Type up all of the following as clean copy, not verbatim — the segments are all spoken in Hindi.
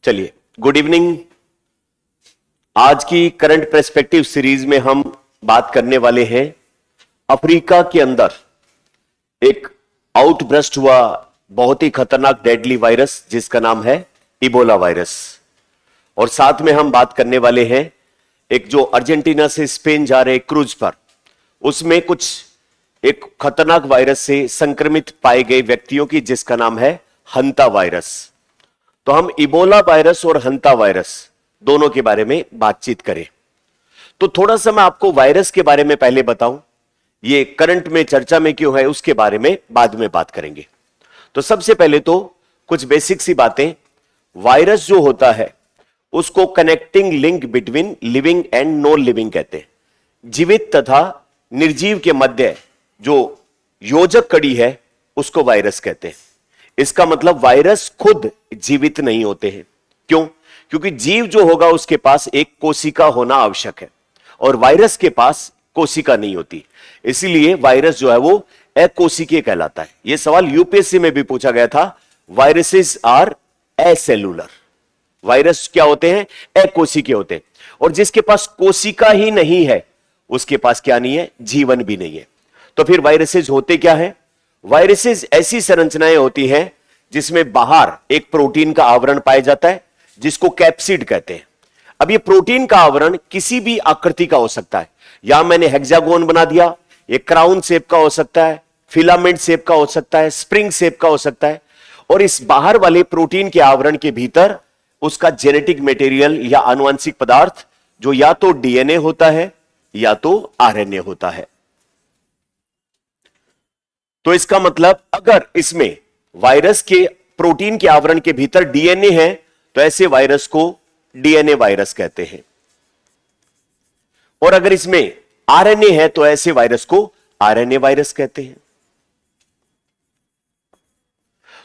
चलिए, गुड इवनिंग। आज की करंट पर्सपेक्टिव सीरीज में हम बात करने वाले हैं अफ्रीका के अंदर एक आउटब्रस्ट हुआ बहुत ही खतरनाक डेडली वायरस जिसका नाम है इबोला वायरस। और साथ में हम बात करने वाले हैं एक जो अर्जेंटीना से स्पेन जा रहे क्रूज पर, उसमें कुछ एक खतरनाक वायरस से संक्रमित पाए गए व्यक्तियों की जिसका नाम है हंता वायरस। तो हम इबोला वायरस और हंता वायरस दोनों के बारे में बातचीत करें। तो थोड़ा सा मैं आपको वायरस के बारे में पहले बताऊं, ये करंट में चर्चा में क्यों है उसके बारे में बाद में बात करेंगे। तो सबसे पहले तो कुछ बेसिक सी बातें। वायरस जो होता है उसको connecting link between living and non living कहते हैं। जीवित तथा निर्जीव के मध्य जो योजक कड़ी है उसको वायरस कहते हैं। इसका मतलब वायरस खुद जीवित नहीं होते हैं। क्यों? क्योंकि जीव जो होगा उसके पास एक कोशिका होना आवश्यक है और वायरस के पास कोशिका नहीं होती, इसीलिए वायरस जो है वो अकोशिकीय कहलाता है। यह सवाल यूपीएससी में भी पूछा गया था। Viruses are एसेलुलर। वायरस क्या होते हैं? अकोशिकीय होते हैं। और जिसके पास कोशिका ही नहीं है उसके पास क्या नहीं है? जीवन भी नहीं है। तो फिर वायरसेस होते क्या है? वायरसेस ऐसी संरचनाएं होती हैं जिसमें बाहर एक प्रोटीन का आवरण पाया जाता है जिसको कैप्सिड कहते हैं। अब ये प्रोटीन का आवरण किसी भी आकृति का हो सकता है। यहां मैंने हेक्सागोन बना दिया, ये क्राउन शेप का हो सकता है, फिलामेंट शेप का हो सकता है, स्प्रिंग शेप का हो सकता है। और इस बाहर वाले प्रोटीन के आवरण के भीतर उसका जेनेटिक मटेरियल या आनुवंशिक पदार्थ जो या तो डीएनए होता है या तो आरएनए होता है। तो इसका मतलब अगर इसमें वायरस के प्रोटीन के आवरण के भीतर डीएनए है तो ऐसे वायरस को डीएनए वायरस कहते हैं। और अगर इसमें आरएनए है तो ऐसे वायरस को आरएनए वायरस कहते हैं।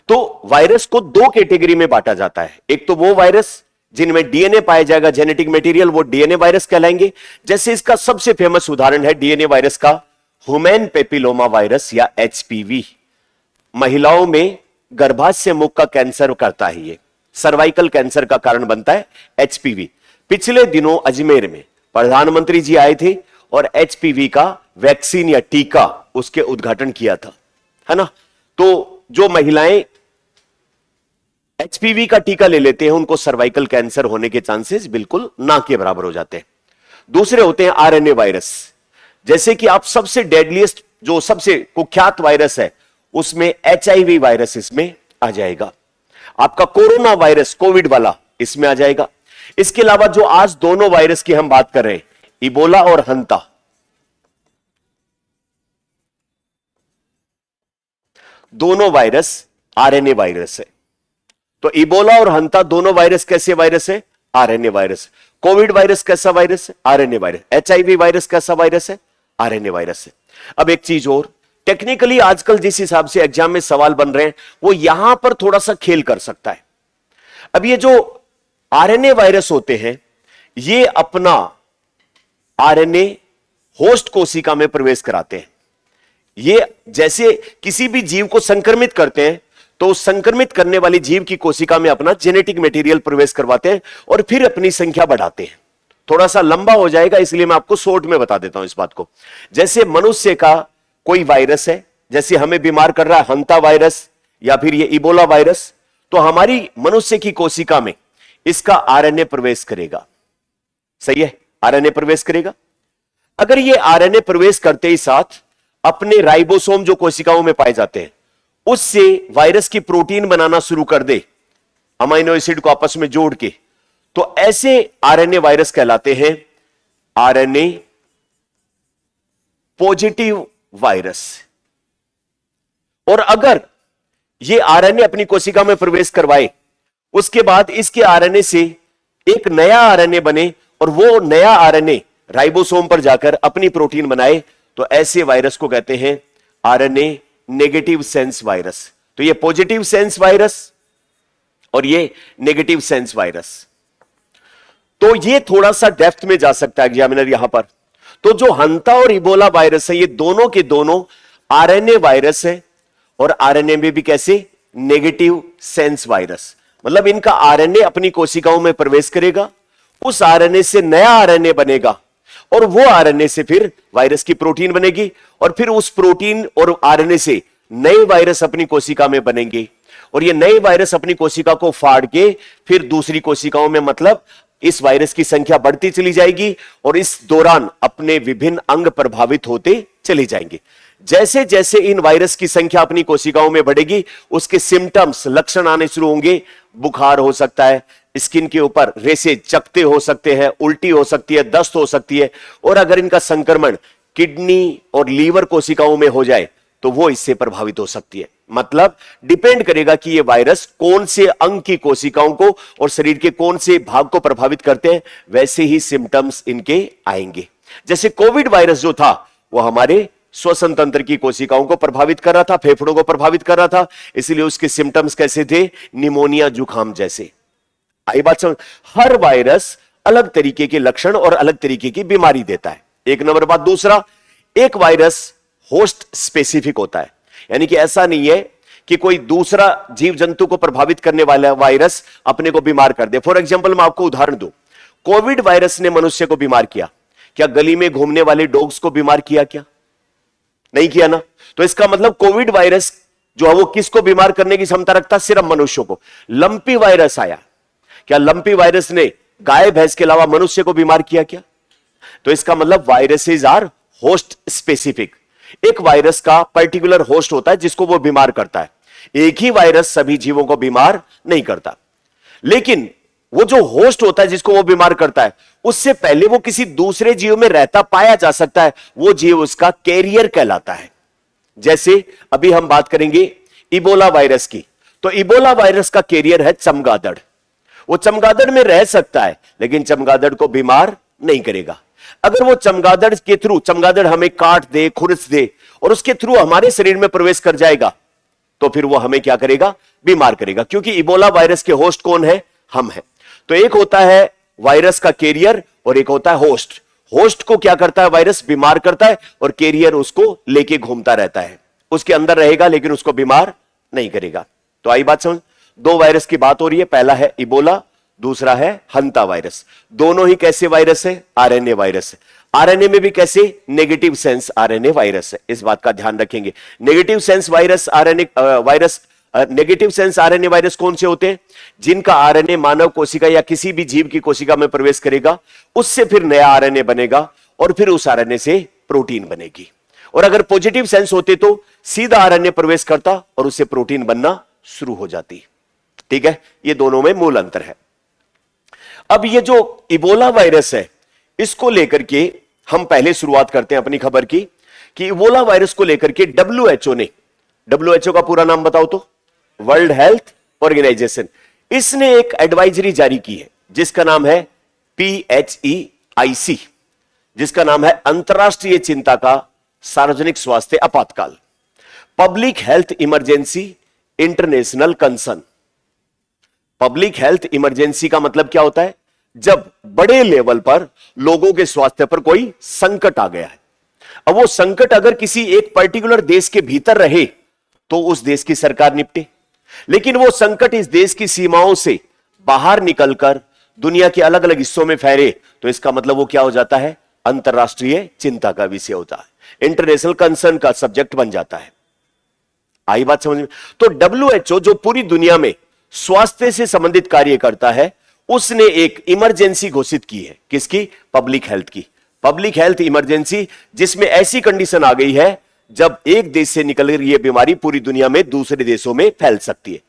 तो वायरस को दो कैटेगरी में बांटा जाता है। एक तो वो वायरस जिनमें डीएनए पाया जाएगा, जेनेटिक मटेरियल, वो डीएनए वायरस कहलाएंगे। जैसे इसका सबसे फेमस उदाहरण है डीएनए वायरस का ह्यूमन पेपिलोमा वायरस या एचपीवी। महिलाओं में गर्भाशय मुख का कैंसर करता है, ये सर्वाइकल कैंसर का कारण बनता है एचपीवी। पिछले दिनों अजमेर में प्रधानमंत्री जी आए थे और एचपीवी का वैक्सीन या टीका उसके उद्घाटन किया था, है ना। तो जो महिलाएं एचपीवी का टीका ले लेते हैं उनको सर्वाइकल कैंसर होने के चांसेस बिल्कुल ना के बराबर हो जाते हैं। दूसरे होते हैं आरएनए वायरस। जैसे कि आप सबसे डेडलीस्ट जो सबसे कुख्यात वायरस है उसमें एचआईवी वायरस इसमें आ जाएगा। आपका कोरोना वायरस कोविड वाला इसमें आ जाएगा। इसके अलावा जो आज दोनों वायरस की हम बात कर रहे हैं, इबोला और हंता, दोनों वायरस आरएनए वायरस है। तो इबोला और हंता दोनों वायरस कैसे वायरस है? RNA virus. कोविड वायरस कैसा वायरस है? RNA virus. एचआईवी वायरस कैसा वायरस है? आरएनए वायरस है। अब एक चीज और, टेक्निकली आजकल जिस हिसाब से एग्जाम में सवाल बन रहे हैं वो यहां पर थोड़ा सा खेल कर सकता है। अब ये जो आरएनए वायरस होते हैं ये अपना आरएनए होस्ट कोशिका में प्रवेश कराते हैं। ये जैसे किसी भी जीव को संक्रमित करते हैं तो संक्रमित करने वाली जीव की कोशिका में अपना जेनेटिक मटेरियल प्रवेश करवाते हैं और फिर अपनी संख्या बढ़ाते हैं। थोड़ा सा लंबा हो जाएगा इसलिए मैं आपको शॉर्ट में बता देता हूं इस बात को। जैसे मनुष्य का कोई वायरस है, जैसे हमें बीमार कर रहा है हंता वायरस या फिर ये इबोला वायरस, तो हमारी मनुष्य की कोशिका में इसका आरएनए प्रवेश करेगा। सही है, आरएनए प्रवेश करेगा। अगर ये आरएनए प्रवेश करते ही साथ अपने राइबोसोम जो कोशिकाओं में पाए जाते हैं उससे वायरस की प्रोटीन बनाना शुरू कर दे, अमीनो एसिड को आपस में जोड़ के, तो ऐसे आरएनए वायरस कहलाते हैं आरएनए पॉजिटिव वायरस। और अगर यह आरएनए अपनी कोशिका में प्रवेश करवाए उसके बाद इसके आरएनए से एक नया आरएनए बने और वो नया आरएनए राइबोसोम पर जाकर अपनी प्रोटीन बनाए, तो ऐसे वायरस को कहते हैं आरएनए नेगेटिव सेंस वायरस। तो ये पॉजिटिव सेंस वायरस और ये नेगेटिव सेंस वायरस। तो ये थोड़ा सा डेप्थ में जा सकता है एग्जामिनर यहां पर। तो जो हंता और इबोला वायरस है ये दोनों के दोनों आरएनए वायरस है और आरएनए में भी कैसे? Negative sense virus. मतलब इनका आरएनए अपनी कोशिकाओं में प्रवेश करेगा, उस आरएनए से नया आरएनए बनेगा और वो आरएनए से फिर वायरस की प्रोटीन बनेगी और फिर उस प्रोटीन और आरएनए से नए वायरस अपनी कोशिका में बनेंगे और ये नए वायरस अपनी कोशिका को फाड़ के फिर दूसरी कोशिकाओं में, मतलब इस वायरस की संख्या बढ़ती चली जाएगी और इस दौरान अपने विभिन्न अंग प्रभावित होते चले जाएंगे। जैसे जैसे इन वायरस की संख्या अपनी कोशिकाओं में बढ़ेगी, उसके सिम्टम्स, लक्षण आने शुरू होंगे। बुखार हो सकता है, स्किन के ऊपर रेशे चकते हो सकते हैं, उल्टी हो सकती है, दस्त हो सकती है और अगर इनका संक्रमण किडनी और लीवर कोशिकाओं में हो जाए तो वो इससे प्रभावित हो सकती है। मतलब डिपेंड करेगा कि ये वायरस कौन से अंग की कोशिकाओं को और शरीर के कौन से भाग को प्रभावित करते हैं, वैसे ही सिम्टम्स इनके आएंगे। जैसे कोविड वायरस जो था वो हमारे श्वसन तंत्र की कोशिकाओं को प्रभावित कर रहा था, फेफड़ों को प्रभावित कर रहा था, इसलिए उसके सिम्टम्स कैसे थे? निमोनिया, जुकाम जैसे। आई बात समझ? हर वायरस अलग तरीके के लक्षण और अलग तरीके की बीमारी देता है, एक नंबर बात। दूसरा, एक वायरस होस्ट स्पेसिफिक होता है, यानी कि ऐसा नहीं है कि कोई दूसरा जीव जंतु को प्रभावित करने वाला वायरस अपने को बीमार कर दे। फॉर एग्जाम्पल मैं आपको उदाहरण दूं, कोविड वायरस ने मनुष्य को बीमार किया, क्या गली में घूमने वाले डॉग्स को बीमार किया? क्या नहीं किया ना? तो इसका मतलब कोविड वायरस जो है वो किसको बीमार करने की क्षमता रखता? सिर्फ मनुष्यों को। लंपी वायरस आया, क्या लंपी वायरस ने गाय भैंस के अलावा मनुष्य को बीमार किया? क्या? तो इसका मतलब वायरसेस आर होस्ट स्पेसिफिक। एक वायरस का पर्टिकुलर होस्ट होता है जिसको वो बीमार करता है। एक ही वायरस सभी जीवों को बीमार नहीं करता, लेकिन वो जो होस्ट होता है जिसको वो बीमार करता है, उससे पहले वो किसी दूसरे जीव में रहता पाया जा सकता है, वो जीव उसका कैरियर कहलाता है। जैसे अभी हम बात करेंगे इबोला वायरस की, तो इबोला वायरस का कैरियर है चमगादड़। वो चमगादड़ में रह सकता है लेकिन चमगादड़ को बीमार नहीं करेगा। अगर वो चमगादड़ के थ्रू, चमगादड़ हमें काट दे, खुरच दे और उसके थ्रू हमारे शरीर में प्रवेश कर जाएगा, तो फिर वो हमें क्या करेगा? बीमार करेगा, क्योंकि इबोला वायरस के होस्ट कौन है? हम हैं। तो एक होता है वायरस का कैरियर और एक होता है होस्ट। होस्ट को क्या करता है? वायरस बीमार करता है और कैरियर उसको लेके घूमता रहता है, उसके अंदर रहेगा लेकिन उसको बीमार नहीं करेगा। तो आई बात समझ? दो वायरस की बात हो रही है, पहला है इबोला, दूसरा है हंता वायरस। दोनों ही कैसे वायरस है? आरएनए वायरस है। आरएनए में भी कैसे? नेगेटिव सेंस आरएनए वायरस है। इस बात का ध्यान रखेंगे। Negative sense virus RNA virus, negative sense RNA virus कौन से होते हैं? जिनका आरएनए मानव कोशिका या किसी भी जीव की कोशिका में प्रवेश करेगा, उससे फिर नया आरएनए बनेगा और फिर उस आरएनए से प्रोटीन बनेगी। और अगर पॉजिटिव सेंस होते तो सीधा आरएनए प्रवेश करता और उससे प्रोटीन बनना शुरू हो जाती। ठीक है, ये दोनों में मूल अंतर है। अब ये जो इबोला वायरस है, इसको लेकर के हम पहले शुरुआत करते हैं अपनी खबर की, कि इबोला वायरस को लेकर के डब्ल्यूएचओ ने, डब्ल्यूएचओ का पूरा नाम बताओ तो? वर्ल्ड हेल्थ ऑर्गेनाइजेशन, इसने एक एडवाइजरी जारी की है जिसका नाम है PHEIC, जिसका नाम है अंतरराष्ट्रीय चिंता का सार्वजनिक स्वास्थ्य आपातकाल, public health emergency international concern. Public health emergency का मतलब क्या होता है? जब बड़े लेवल पर लोगों के स्वास्थ्य पर कोई संकट आ गया है। अब वो संकट अगर किसी एक पर्टिकुलर देश के भीतर रहे तो उस देश की सरकार निपटे, लेकिन वो संकट इस देश की सीमाओं से बाहर निकलकर दुनिया के अलग अलग हिस्सों में फैले तो इसका मतलब वो क्या हो जाता है? अंतरराष्ट्रीय चिंता का विषय होता है, इंटरनेशनल कंसर्न का सब्जेक्ट बन जाता है। आई बात समझ में? तो डब्ल्यूएचओ जो पूरी दुनिया में स्वास्थ्य से संबंधित कार्य करता है, उसने एक इमरजेंसी घोषित की है। किसकी? पब्लिक हेल्थ की। पब्लिक हेल्थ इमरजेंसी, जिसमें ऐसी कंडीशन आ गई है जब एक देश से निकल रही बीमारी पूरी दुनिया में दूसरे देशों में फैल सकती है।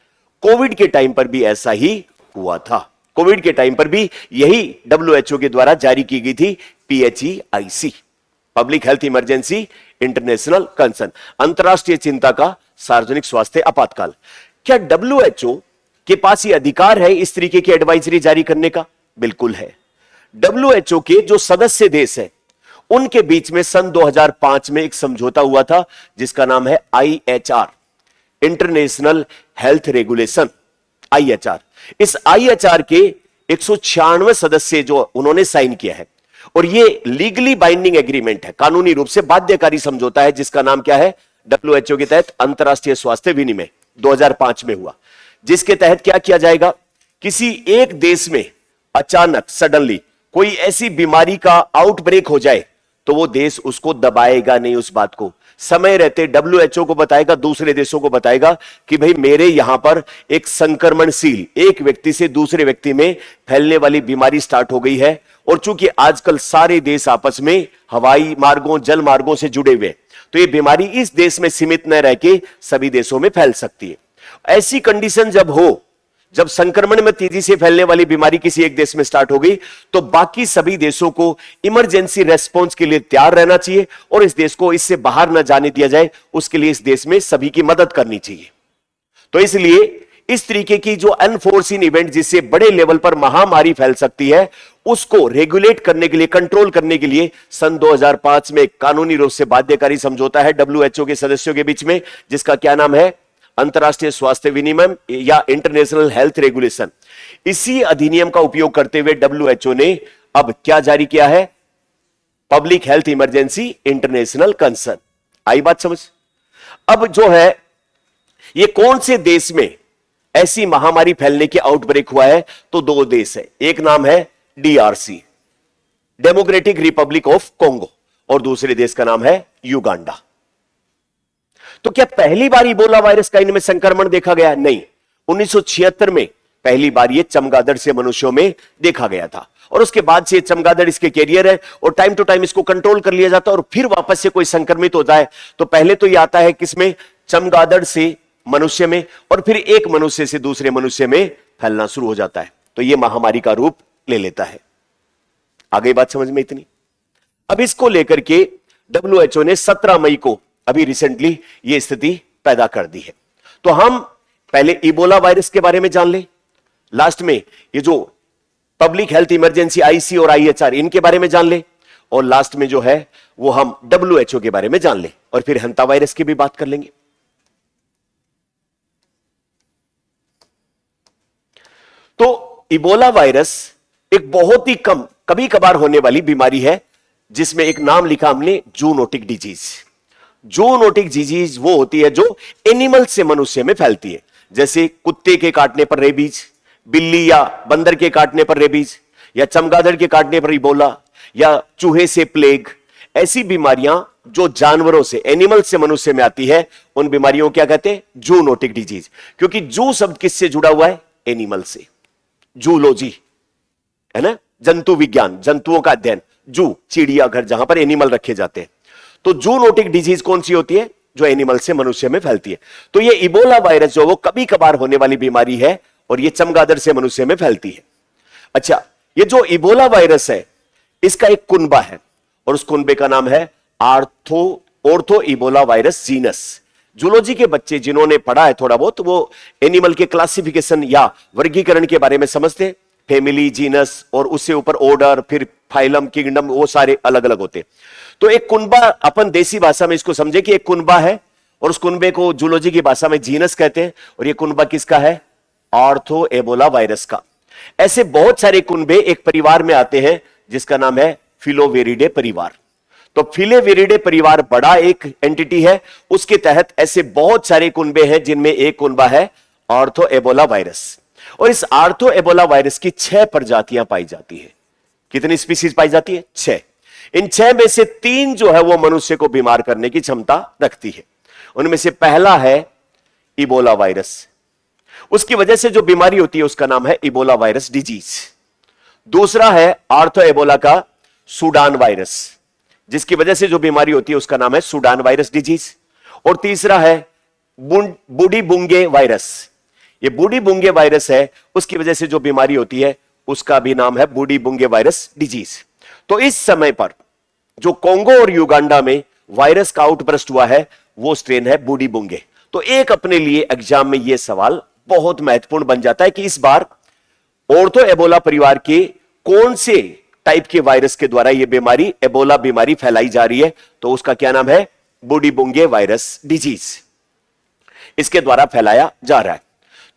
कोविड के टाइम पर भी ऐसा ही हुआ था। कोविड के टाइम पर भी यही डब्ल्यूएचओ के द्वारा जारी की गई थी PHEIC, public health emergency international concern, अंतरराष्ट्रीय चिंता का सार्वजनिक स्वास्थ्य आपातकाल। क्या डब्ल्यूएचओ के पास ये अधिकार है इस तरीके की एडवाइजरी जारी करने का? बिल्कुल है। डब्ल्यूएचओ के जो सदस्य देश हैं, उनके बीच में सन 2005 में एक समझौता हुआ था जिसका नाम है IHR, international health regulation, IHR। इस IHR के 196 सदस्य जो उन्होंने साइन किया है, और ये लीगली बाइंडिंग एग्रीमेंट है, कानूनी रूप से बाध्यकारी समझौता है, जिसका नाम क्या है? डब्ल्यूएचओ के तहत अंतरराष्ट्रीय स्वास्थ्य विनिमय, 2005 में हुआ। जिसके तहत क्या किया जाएगा, किसी एक देश में अचानक सडनली कोई ऐसी बीमारी का आउटब्रेक हो जाए तो वो देश उसको दबाएगा नहीं, उस बात को समय रहते WHO को बताएगा, दूसरे देशों को बताएगा कि भाई मेरे यहां पर एक संक्रमणशील, एक व्यक्ति से दूसरे व्यक्ति में फैलने वाली बीमारी स्टार्ट हो गई है। और चूंकि आजकल सारे देश आपस में हवाई मार्गों, जल मार्गों से जुड़े हुए, तो ये बीमारी इस देश में सीमित न रह के सभी देशों में फैल सकती है। ऐसी कंडीशन जब हो, जब संक्रमण में तेजी से फैलने वाली बीमारी किसी एक देश में स्टार्ट हो गई, तो बाकी सभी देशों को इमरजेंसी रेस्पॉन्स के लिए तैयार रहना चाहिए और इस देश को इससे बाहर न जाने दिया जाए, उसके लिए इस देश में सभी की मदद करनी चाहिए। तो इसलिए इस तरीके की जो अनफोर्सीन इवेंट जिससे बड़े लेवल पर महामारी फैल सकती है, उसको रेगुलेट करने के लिए, कंट्रोल करने के लिए सन 2005 में कानूनी रूप से बाध्यकारी समझौता है WHO के सदस्यों के बीच में, जिसका क्या नाम है, अंतरराष्ट्रीय स्वास्थ्य विनियम या इंटरनेशनल हेल्थ रेगुलेशन। इसी अधिनियम का उपयोग करते हुए WHO ने अब क्या जारी किया है, public health emergency international concern. आई बात समझ। अब जो है ये कौन से देश में ऐसी महामारी फैलने की आउटब्रेक हुआ है, तो दो देश है, एक नाम है DRC, democratic Republic of Congo, और दूसरे देश का नाम है युगांडा। तो क्या पहली बार इबोला वायरस का इनमें संक्रमण देखा गया? नहीं, 1976 में पहली बार ये चमगादड़ से मनुष्यों में देखा गया था, और उसके बाद से चमगादड़ इसके कैरियर है और टाइम टू टाइम इसको कंट्रोल कर लिया जाता है। और फिर वापस से कोई संक्रमित हो जाए तो पहले तो ये आता है किसमें, चमगादड़ से मनुष्य में, और फिर एक मनुष्य से दूसरे मनुष्य में फैलना शुरू हो जाता है, तो यह महामारी का रूप ले लेता है। आगे बात समझ में इतनी। अब इसको लेकर के WHO ने 17 मई को अभी रिसेंटली यह स्थिति पैदा कर दी है। तो हम पहले इबोला वायरस के बारे में जान ले, लास्ट में ये जो पब्लिक हेल्थ इमरजेंसी IC और IHR इनके बारे में जान ले, और लास्ट में जो है वो हम WHO के बारे में जान ले, और फिर हंता वायरस की भी बात कर लेंगे। तो इबोला वायरस एक बहुत ही कम, कभी कभार होने वाली बीमारी है, जिसमें एक नाम लिखा हमने, जूनोटिक डिजीज। जूनोटिक डिजीज वो होती है जो एनिमल से मनुष्य में फैलती है, जैसे कुत्ते के काटने पर रेबीज, बिल्ली या बंदर के काटने पर रेबीज, या चमगादड़ के काटने पर इबोला, या चूहे से प्लेग। ऐसी बीमारियां जो जानवरों से, एनिमल से मनुष्य में आती है, उन बीमारियों को क्या कहते हैं, जूनोटिक डिजीज। क्योंकि जू शब्द किससे जुड़ा हुआ है, एनिमल से, जूलॉजी है ना, जंतु विज्ञान, जंतुओं का अध्ययन, जू चिड़ियाघर जहां पर एनिमल रखे जाते हैं। तो जूनोटिक डिजीज कौन सी होती है, जो एनिमल से मनुष्य में फैलती है। तो ये इबोला वायरस जो वो कभी कभार होने वाली बीमारी है, और ये चमगादड़ से मनुष्य में फैलती है। अच्छा, ये जो इबोला वायरस है इसका एक कुनबा है, और उस कुनबे का नाम है ortho Ebola virus genus. Zoology के बच्चे जिन्होंने पढ़ा है थोड़ा बहुत, वो एनिमल के क्लासिफिकेशन या वर्गीकरण के बारे में समझते हैं, फैमिली, जीनस, और उससे ऊपर ऑर्डर, फिर फाइलम, किंगडम, वो सारे अलग अलग होते हैं। तो एक कुनबा, अपन देसी भाषा में इसको समझे कि एक कुनबा है, और उस कुनबे को जूलॉजी की भाषा में जीनस कहते हैं, और ये कुनबा किसका है, ऑर्थो एबोला वायरस का। ऐसे बहुत सारे कुनबे एक परिवार में आते हैं जिसका नाम है फिलोवेरिडे परिवार। तो फिलोवेरिडे परिवार बड़ा एक एंटिटी है, उसके तहत ऐसे बहुत सारे कुनबे हैं जिनमें एक कुनबा है ऑर्थो एबोला वायरस। और इस ऑर्थो एबोला वायरस की 6 प्रजातियां पाई जाती है। कितनी स्पीसीज पाई जाती है, 6। इन 6 में से 3 जो है वो मनुष्य को बीमार करने की क्षमता रखती है। उनमें से पहला है इबोला वायरस, उसकी वजह से जो बीमारी होती है उसका नाम है इबोला वायरस डिजीज। दूसरा है ऑर्थो एबोला का सूडान वायरस, जिसकी वजह से जो बीमारी होती है उसका नाम है सूडान वायरस डिजीज। और तीसरा है बूडी बुंगे वायरस। ये बूडी बुंगे वायरस है, उसकी वजह से जो बीमारी होती है उसका भी नाम है बूडी बुंगे वायरस डिजीज। तो इस समय पर जो कोंगो और युगांडा में वायरस का आउटब्रस्ट हुआ है वो स्ट्रेन है बूडी बुंगे। तो एक अपने लिए एग्जाम में यह सवाल बहुत महत्वपूर्ण बन जाता है कि इस बार ऑर्थो एबोला परिवार के कौन से टाइप के वायरस के द्वारा यह बीमारी, एबोला बीमारी फैलाई जा रही है, तो उसका क्या नाम है, बूडी बुंगे वायरस डिजीज, इसके द्वारा फैलाया जा रहा है।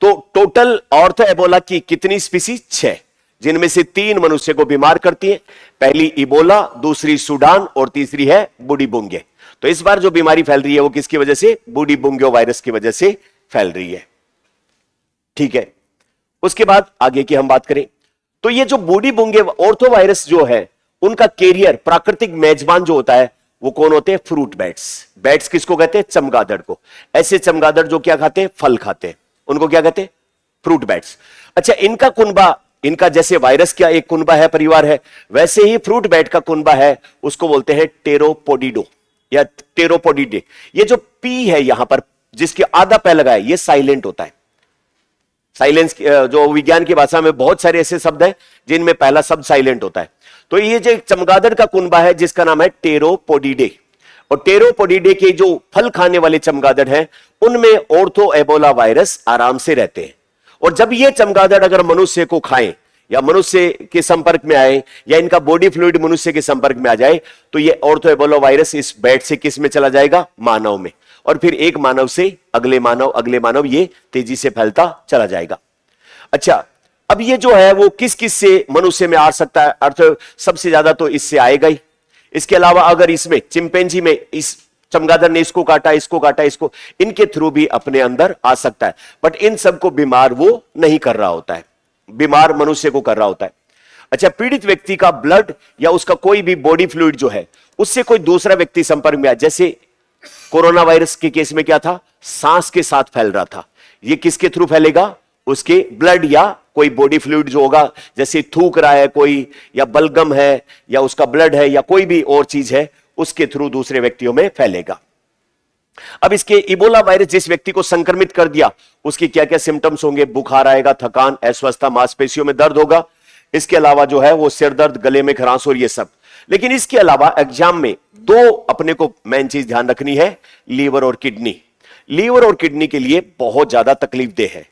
तो टोटल ऑर्थो एबोला की कितनी स्पीसीज, 6, जिनमें से 3 मनुष्य को बीमार करती है। पहली इबोला, दूसरी सूडान, और तीसरी है बूडी बुंगे। तो इस बार जो बीमारी फैल रही है वो किसकी वजह से, बूडी बुंगे वायरस की वजह से फैल रही है। ठीक है। उसके बाद आगे की हम बात करें तो ये जो बूढ़ी बूंगे ऑर्थो वायरस जो है, उनका कैरियर, प्राकृतिक मेजबान जो होता है वो कौन होते हैं? Fruit bats. बैट्स किसको कहते हैं? चमगादड़ को। ऐसे चमगादड़ जो क्या खाते हैं? फल खाते हैं, उनको क्या कहते हैं? Fruit bats. अच्छा, इनका कुनबा, इनका जैसे वायरस का एक कुनबा है, परिवार है, वैसे ही फ्रूट बैट का कुनबा है, उसको बोलते हैं टेरोपोडिडो या टेरोपोडिडे। ये जो पी है यहां पर, जिसके आधा पै लगा है, ये साइलेंट होता है। साइलेंस, जो विज्ञान की भाषा में बहुत सारे ऐसे शब्द हैं जिनमें पहला शब्द साइलेंट होता है। तो ये जो चमगादड़ का कुनबा है जिसका नाम है टेरोपोडिडे, और टेरोपोडिडे के जो फल खाने वाले चमगादड़ हैं उनमें ऑर्थो एबोला वायरस आराम से रहते हैं। और जब ये चमगादड़ अगर मनुष्य को खाएं या मनुष्य के संपर्क में आए या इनका बॉडी फ्लूइड मनुष्य के संपर्क में आ जाए तो ये ऑर्थो एबोला वायरस इस बैट से किस में चला जाएगा? मानव में। और फिर एक मानव से अगले मानव, ये तेजी से फैलता चला जाएगा। अच्छा, अब ये जो है वो किस किस से मनुष्य में आ सकता है? अर्थ सबसे ज्यादा तो इससे आएगा ही। इसके अलावा अगर इसमें चिंपैंजी में इस चमगादड़ ने इसको काटा, इसको, इनके थ्रू भी अपने अंदर आ सकता है। बट इन सबको बीमार वो नहीं कर रहा होता है, बीमार मनुष्य को कर रहा होता है। अच्छा, पीड़ित व्यक्ति का ब्लड या उसका कोई भी बॉडी फ्लूइड जो है उससे कोई दूसरा व्यक्ति संपर्क में आया, जैसे कोरोना वायरस के केस में क्या था? सांस के साथ फैल रहा था। ये किसके थ्रू फैलेगा? उसके ब्लड या कोई बॉडी फ्लूइड जो होगा, जैसे थूक रहा है कोई, या बलगम है, या उसका ब्लड है, या कोई भी और चीज है, उसके थ्रू दूसरे व्यक्तियों में फैलेगा। अब इसके इबोला वायरस जिस व्यक्ति को संक्रमित कर दिया उसकी क्या क्या सिम्टम्स होंगे? बुखार आएगा, थकान, अस्वस्थता, मांसपेशियों में दर्द होगा। इसके अलावा जो है वो सिर दर्द, गले में खरांश और ये सब। लेकिन इसके अलावा एग्जाम में दो अपने को मेन चीज ध्यान रखनी है, लीवर और किडनी। लीवर और किडनी के लिए बहुत ज्यादा तकलीफदेह है।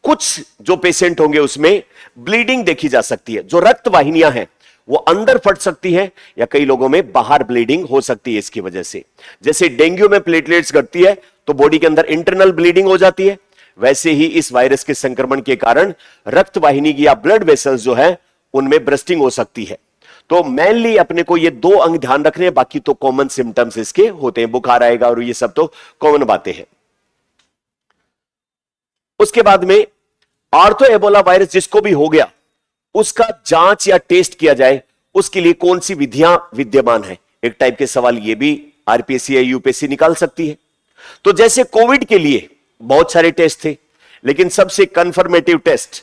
कुछ जो पेशेंट होंगे उसमें ब्लीडिंग देखी जा सकती है, जो रक्त वाहिनियां हैं वो अंदर फट सकती है, या कई लोगों में बाहर ब्लीडिंग हो सकती है इसकी वजह से। जैसे डेंगू में प्लेटलेट्स घटती है तो बॉडी के अंदर इंटरनल ब्लीडिंग हो जाती है, वैसे ही इस वायरस के संक्रमण के कारण रक्त वाहिनी की या ब्लड वेसल्स जो है उनमें ब्रस्टिंग हो सकती है। तो मेनली अपने को ये दो अंग ध्यान रखने हैं, बाकी तो कॉमन सिम्टम्स इसके होते हैं, बुखार आएगा और ये सब तो कॉमन बातें हैं। उसके बाद में ऑर्थो एबोला वायरस जिसको भी हो गया उसका जांच या टेस्ट किया जाए, उसके लिए कौन सी विधियां विद्यमान है? एक टाइप के सवाल ये भी आरपीएससी या यूपीएससी निकाल सकती है। तो जैसे कोविड के लिए बहुत सारे टेस्ट थे, लेकिन सबसे कंफर्मेटिव टेस्ट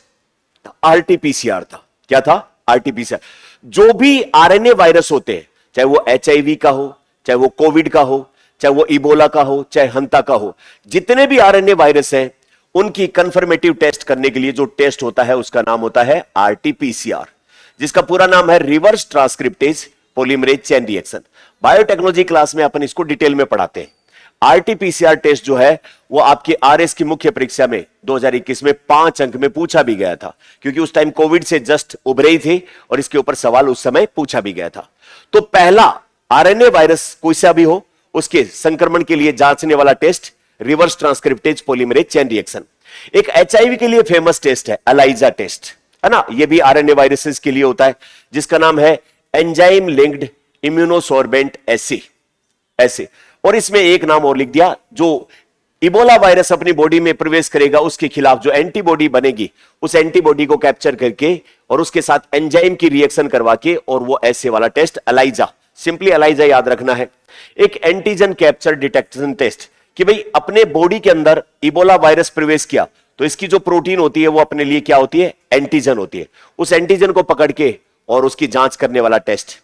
आरटीपीसीआर था। क्या था? आरटीपीसीआर। जो भी आरएनए वायरस होते हैं, चाहे वो एचआईवी का हो, चाहे वो कोविड का हो, चाहे वो इबोला का हो, चाहे हंता का हो, जितने भी आरएनए वायरस हैं उनकी कंफर्मेटिव टेस्ट करने के लिए जो टेस्ट होता है उसका नाम होता है आरटीपीसीआर, जिसका पूरा नाम है reverse transcriptase polymerase chain reaction. Biotechnology class में अपन इसको डिटेल में पढ़ाते हैं। आरटीपीसीआर टेस्ट जो है वो आपके आरएस की मुख्य परीक्षा में 2021 में 5 अंक में पूछा भी गया था, क्योंकि उस टाइम कोविड से जस्ट उभरे ही थे और इसके ऊपर सवाल उस समय पूछा भी गया था। तो पहला आरएनए वायरस कोई सा भी हो उसके संक्रमण के लिए जांचने वाला test reverse transcriptase polymerase chain reaction. एक एचआईवी के लिए फेमस टेस्ट है एलाइजा टेस्ट, है ना, ये भी आरएनए वायरसेस के लिए होता है, जिसका नाम है एंजाइम लिंक्ड इम्यूनोसॉर्बेंट ऐसे। और इसमें एक नाम और लिख दिया, जो इबोला वायरस अपनी बॉडी में प्रवेश करेगा उसके खिलाफ जो एंटीबॉडी बनेगी उस एंटीबॉडी को कैप्चर करके और उसके साथ एंजाइम की रिएक्शन करवा के, और वो ऐसे वाला टेस्ट एलाइजा, सिंपली एलाइजा याद रखना है। एक एंटीजन कैप्चर डिटेक्शन टेस्ट कि भाई अपने बॉडी के अंदर इबोला वायरस प्रवेश किया तो इसकी जो प्रोटीन होती है वो अपने लिए क्या होती है? एंटीजन होती है। उस एंटीजन को पकड़ के और उसकी जांच करने वाला टेस्ट।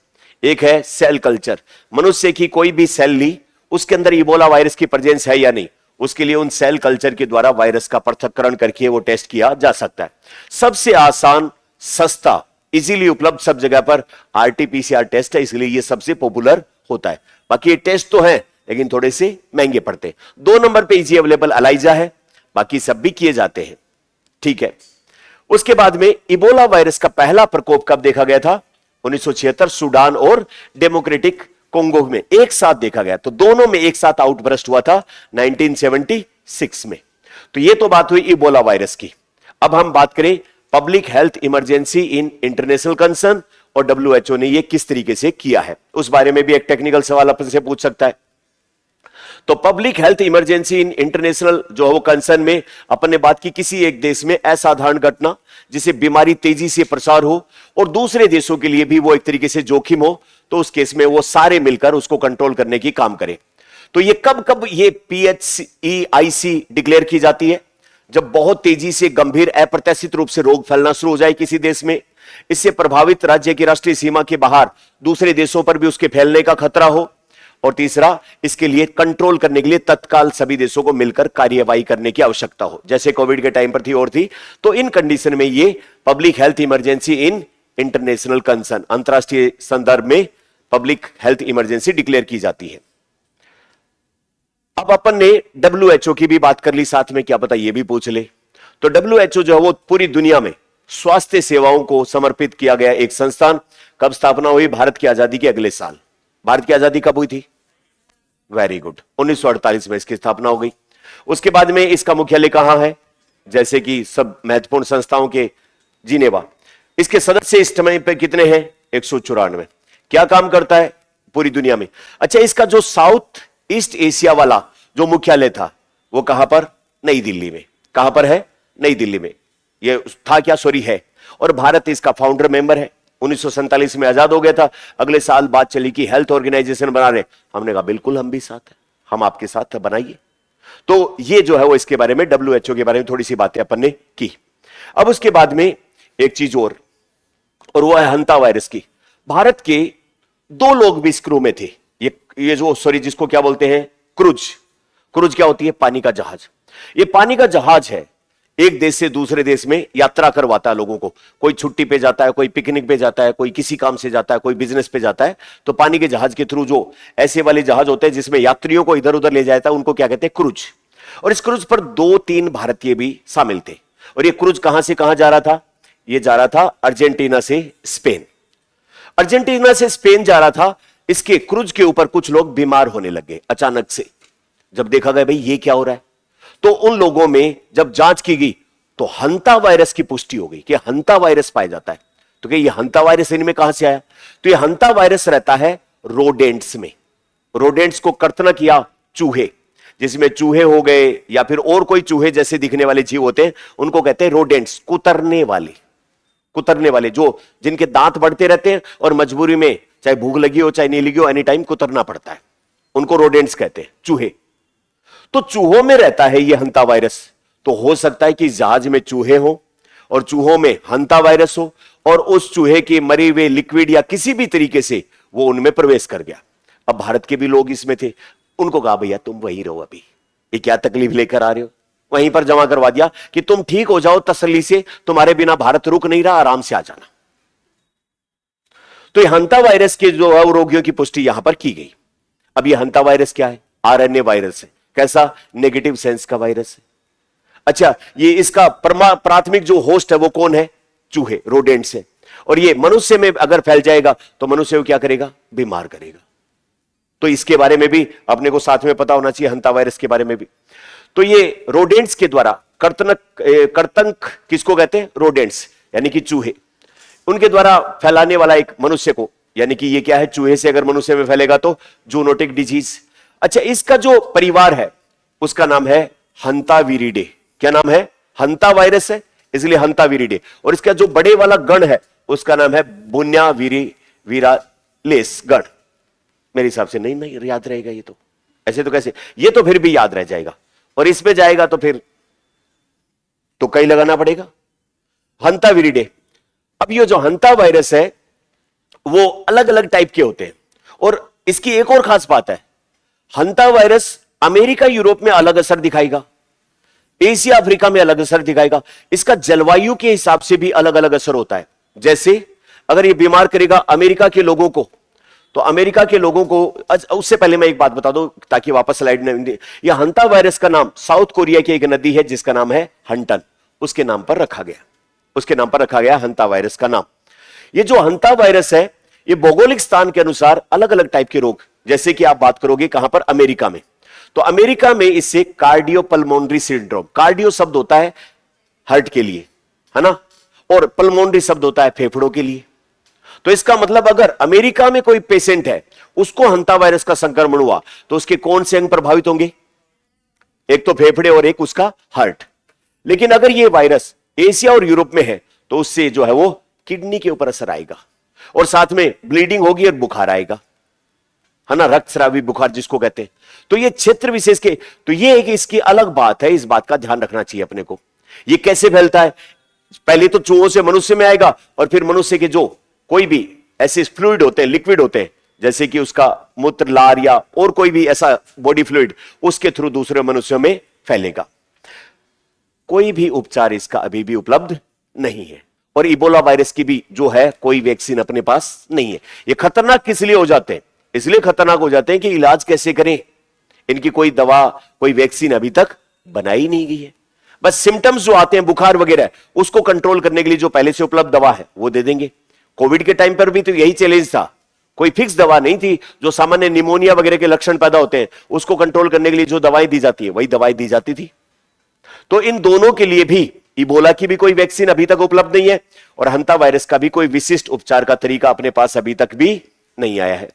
एक है सेल कल्चर, मनुष्य की कोई भी सेल ली उसके अंदर इबोला वायरस की प्रेजेंस है या नहीं, उसके लिए उन सेल कल्चर के द्वारा वायरस का पृथक्करण करके वो टेस्ट किया जा सकता है। सबसे आसान, सस्ता, इजीली उपलब्ध सब जगह पर आरटीपीसीआर टेस्ट है, इसलिए ये सबसे पॉपुलर होता है। बाकी ये टेस्ट तो है लेकिन थोड़े से महंगे पड़ते हैं। 2 नंबर पे इजी अवेलेबल एलाइजा है, बाकी सब भी किए जाते हैं, ठीक है। उसके बाद में इबोला वायरस का पहला प्रकोप कब देखा गया था? 1976 सूडान और डेमोक्रेटिक कोंगो में एक साथ देखा गया, तो दोनों में एक साथ आउटब्रस्ट हुआ था 1976 में। तो ये तो बात हुई इबोला वायरस की। अब हम बात करें public health emergency in international concern, और डब्ल्यूएचओ ने ये किस तरीके से किया है, उस बारे में भी एक टेक्निकल सवाल अपन से पूछ सकता है। तो public health emergency in international जो है वो कंसर्न में अपन ने बात की किसी एक देश में असाधारण घटना जिसे बीमारी तेजी से प्रसार हो और दूसरे देशों के लिए भी वो एक तरीके से जोखिम हो, तो उस केस में वो सारे मिलकर उसको कंट्रोल करने की काम करें। तो ये कब कब ये PHEIC डिक्लेयर की जाती है? जब बहुत तेजी से गंभीर अप्रत्याशित रूप से रोग फैलना शुरू हो जाए किसी देश में, इससे प्रभावित राज्य की राष्ट्रीय सीमा के बाहर दूसरे देशों पर भी उसके फैलने का खतरा हो, और तीसरा, इसके लिए कंट्रोल करने के लिए तत्काल सभी देशों को मिलकर कार्यवाही करने की आवश्यकता हो, जैसे कोविड के टाइम पर थी और थी। तो इन कंडीशन में ये public health emergency in international concern, अंतरराष्ट्रीय संदर्भ में पब्लिक हेल्थ इमरजेंसी डिक्लेयर की जाती है। अब अपन ने WHO की भी बात कर ली साथ में, क्या पता ये भी पूछ ले। तो WHO जो है वो पूरी दुनिया में स्वास्थ्य सेवाओं को समर्पित किया गया एक संस्थान। कब स्थापना हुई? भारत की आजादी के अगले साल। भारत की आजादी कब हुई थी? वेरी गुड, 1948 में इसकी स्थापना हो गई। उसके बाद में इसका मुख्यालय कहां है? जैसे कि सब महत्वपूर्ण संस्थाओं के जिनेवा। इसके सदस्य इस समय पे कितने हैं? 194। क्या काम करता है पूरी दुनिया में? अच्छा, इसका जो साउथ ईस्ट एशिया वाला जो मुख्यालय था वो कहां पर? नई दिल्ली में। कहां पर है? नई दिल्ली में। ये था क्या? सॉरी, है। और भारत इसका फाउंडर मेंबर है। 1947 में आजाद हो गया था। अगले साल बात चली कि हेल्थ ऑर्गेनाइजेशन बना रहे। हमने कहा बिल्कुल, हम भी साथ हैं, हम आपके साथ बनाइए। तो ये जो है वो इसके बारे में, WHO के बारे में थोड़ी सी बातें अपन ने की। अब उसके बाद में एक चीज और वो है हंता वायरस की। भारत के 2 लोग भी इस क्रू में थे। ये जो सॉरी जिसको क्या बोलते हैं? क्रूज क्या होती है? पानी का जहाज। ये पानी का जहाज है, एक देश से दूसरे देश में यात्रा करवाता है लोगों को। कोई छुट्टी पे जाता है, कोई पिकनिक पे जाता है, कोई किसी काम से जाता है, कोई बिजनेस पे जाता है। तो पानी के जहाज के थ्रू जो ऐसे वाले जहाज होते हैं जिसमें यात्रियों को इधर उधर ले जाता है, उनको क्या कहते हैं? क्रूज। और इस क्रूज पर 2-3 भारतीय भी शामिल थे। और ये क्रूज कहां से कहां जा रहा था? ये जा रहा था अर्जेंटीना से स्पेन। अर्जेंटीना से स्पेन जा रहा था। इसके क्रूज के ऊपर कुछ लोग बीमार होने लगे अचानक से। जब देखा गया भाई ये क्या हो रहा है, तो उन लोगों में जब जांच की गई तो हंता वायरस की पुष्टि हो गई कि हंता वायरस पाया जाता है। तो क्या ये हंता वायरस इनमें कहां से आया? तो ये हंता वायरस रहता है रोडेंट्स में। रोडेंट्स को कर्तना किया चूहे, जिसमें चूहे हो गए या फिर और कोई चूहे जैसे दिखने वाले जीव होते हैं, उनको कहते हैं रोडेंट्स, कुतरने वाले जो जिनके दांत बढ़ते रहते हैं और मजबूरी में चाहे भूख लगी हो चाहे नहीं लगी हो एनी टाइम कुतरना पड़ता है, उनको रोडेंट्स कहते हैं, चूहे। तो चूहों में रहता है ये हंता वायरस। तो हो सकता है कि जहाज में चूहे हो और चूहों में हंता वायरस हो और उस चूहे के मरे हुए लिक्विड या किसी भी तरीके से वो उनमें प्रवेश कर गया। अब भारत के भी लोग इसमें थे, उनको कहा भैया तुम वहीं रहो, अभी ये क्या तकलीफ लेकर आ रहे हो, वहीं पर जमा करवा दिया कि तुम ठीक हो जाओ तसल्ली से, तुम्हारे बिना भारत रुक नहीं रहा, आराम से आ जाना। तो ये हंता वायरस के जो है रोगियों की पुष्टि यहां पर की गई। अब ये हंता वायरस क्या है? RNA वायरस है। कैसा? नेगेटिव सेंस का वायरस है। अच्छा, ये इसका प्राथमिक जो होस्ट है वो कौन है? चूहे, रोडेंट्स है। और ये मनुष्य में अगर फैल जाएगा तो मनुष्य को क्या करेगा? बीमार करेगा। तो इसके बारे में भी अपने को साथ में पता होना चाहिए, हंता वायरस के बारे में भी। तो ये रोडेंट्स के द्वारा कर्तंक किसको कहते हैं? रोडेंट्स यानी कि चूहे, उनके द्वारा फैलाने वाला एक मनुष्य को, यानी कि ये क्या है? चूहे से अगर मनुष्य में फैलेगा तो जूनोटिक डिजीज। अच्छा, इसका जो परिवार है उसका नाम है हंतावीरिडे। क्या नाम है? हंता वायरस है इसलिए हंतावीरिडे। और इसका जो बड़े वाला गण है उसका नाम है बुन्याविरालेस गण। मेरे हिसाब से नहीं याद रहेगा ये तो, ऐसे तो कैसे, ये तो फिर भी याद रह जाएगा। और इसमें जाएगा तो फिर तो कई लगाना पड़ेगा, हंतावीरिडे। अब ये जो हंता वायरस है वो अलग अलग टाइप के होते हैं। और इसकी एक और खास बात है, हंता वायरस अमेरिका यूरोप में अलग असर दिखाएगा, एशिया अफ्रीका में अलग असर दिखाएगा। इसका जलवायु के हिसाब से भी अलग अलग असर होता है। जैसे अगर ये बीमार करेगा अमेरिका के लोगों को, तो अमेरिका के लोगों को, उससे पहले मैं एक बात बता दूं ताकि वापस स्लाइड में, यह हंता वायरस का नाम साउथ कोरिया की एक नदी है जिसका नाम है हंटन, उसके नाम पर रखा गया हंता वायरस का नाम। ये जो हंता वायरस है ये भौगोलिक स्थान के अनुसार अलग अलग टाइप के रोग, जैसे कि आप बात करोगे कहां पर? अमेरिका में। तो अमेरिका में इससे कार्डियोपल्मोनरी सिंड्रोम, कार्डियो शब्द होता है हार्ट के लिए, है ना, और पल्मोनरी शब्द होता है फेफड़ों के लिए। तो इसका मतलब अगर अमेरिका में कोई पेशेंट है उसको हंता वायरस का संक्रमण हुआ तो उसके कौन से अंग प्रभावित होंगे? एक तो फेफड़े और एक उसका हार्ट। लेकिन अगर ये वायरस एशिया और यूरोप में है तो उससे जो है वो किडनी के ऊपर असर आएगा और साथ में ब्लीडिंग होगी और बुखार आएगा, है ना, रक्तस्रावी बुखार जिसको कहते हैं। तो ये क्षेत्र विशेष के, तो ये एक इसकी अलग बात है, इस बात का ध्यान रखना चाहिए अपने को। ये कैसे फैलता है? पहले तो चूहों से मनुष्य में आएगा और फिर मनुष्य के जो कोई भी ऐसे फ्लूइड होते हैं, लिक्विड होते हैं, जैसे कि उसका मूत्र, लार या और कोई भी ऐसा बॉडी फ्लूइड, उसके थ्रू दूसरे मनुष्यों में फैलेगा। कोई भी उपचार इसका अभी भी उपलब्ध नहीं है और इबोला वायरस की भी जो है कोई वैक्सीन अपने पास नहीं है। ये खतरनाक किस लिए हो जाते हैं? इसलिए खतरनाक हो जाते हैं कि इलाज कैसे करें, इनकी कोई दवा, कोई वैक्सीन अभी तक बनाई नहीं गई है। बस सिम्टम्स जो आते हैं बुखार वगैरह, उसको कंट्रोल करने के लिए जो पहले से उपलब्ध दवा है वो दे देंगे। कोविड के टाइम पर भी तो यही चैलेंज था, कोई फिक्स दवा नहीं थी। जो सामान्य निमोनिया वगैरह के लक्षण पैदा होते हैं उसको कंट्रोल करने के लिए जो दवाएं दी जाती है वही दवाएं दी जाती थी। तो इन दोनों के लिए भी, इबोला की भी कोई वैक्सीन अभी तक उपलब्ध नहीं है और हंता वायरस का भी कोई विशिष्ट उपचार का तरीका अपने पास अभी तक भी नहीं आया है।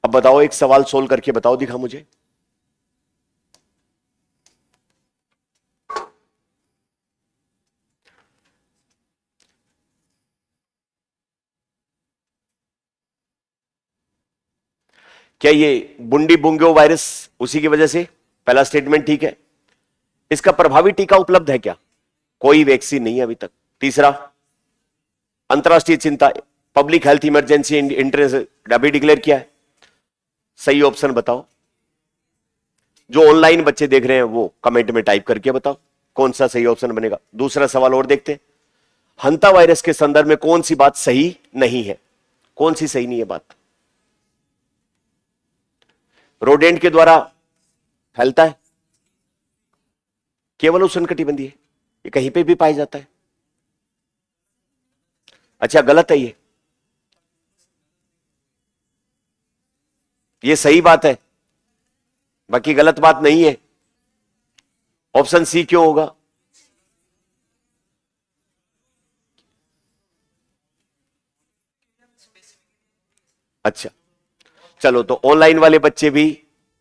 अब बताओ, एक सवाल सोल्व करके बताओ, दिखा मुझे। क्या ये बुंडी बुंगो वायरस उसी की वजह से? पहला स्टेटमेंट ठीक है। इसका प्रभावी टीका उपलब्ध है क्या? कोई वैक्सीन नहीं है अभी तक। तीसरा, अंतरराष्ट्रीय चिंता, पब्लिक हेल्थ इमरजेंसी इंटरेस्ट अभी डिक्लेयर किया है। सही ऑप्शन बताओ। जो ऑनलाइन बच्चे देख रहे हैं वो कमेंट में टाइप करके बताओ कौन सा सही ऑप्शन बनेगा। दूसरा सवाल और देखते हैं, हंता वायरस के संदर्भ में कौन सी बात सही नहीं है? कौन सी सही नहीं है बात? रोडेंट के द्वारा फैलता है, केवल उष्णकटिबंधीय है, ये कहीं पे भी पाया जाता है। अच्छा, गलत है ये सही बात है, बाकी गलत बात नहीं है। ऑप्शन सी क्यों होगा? अच्छा, चलो, तो ऑनलाइन वाले बच्चे भी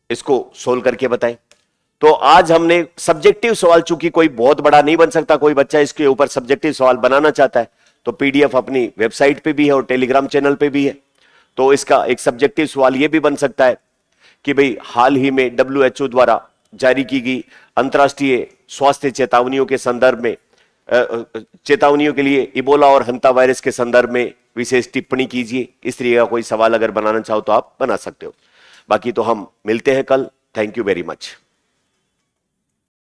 इसको सोल्व करके बताएं। तो आज हमने सब्जेक्टिव सवाल, चूंकि कोई बहुत बड़ा नहीं बन सकता, कोई बच्चा इसके ऊपर सब्जेक्टिव सवाल बनाना चाहता है तो पीडीएफ अपनी वेबसाइट पे भी है और टेलीग्राम चैनल पे भी है। तो इसका एक सब्जेक्टिव सवाल यह भी बन सकता है कि भाई हाल ही में WHO द्वारा जारी की गई अंतर्राष्ट्रीय स्वास्थ्य चेतावनियों के संदर्भ में, चेतावनियों के लिए इबोला और हंता वायरस के संदर्भ में विशेष टिप्पणी कीजिए। इस तरह का कोई सवाल अगर बनाना चाहो तो आप बना सकते हो। बाकी तो हम मिलते हैं कल। Thank you very much.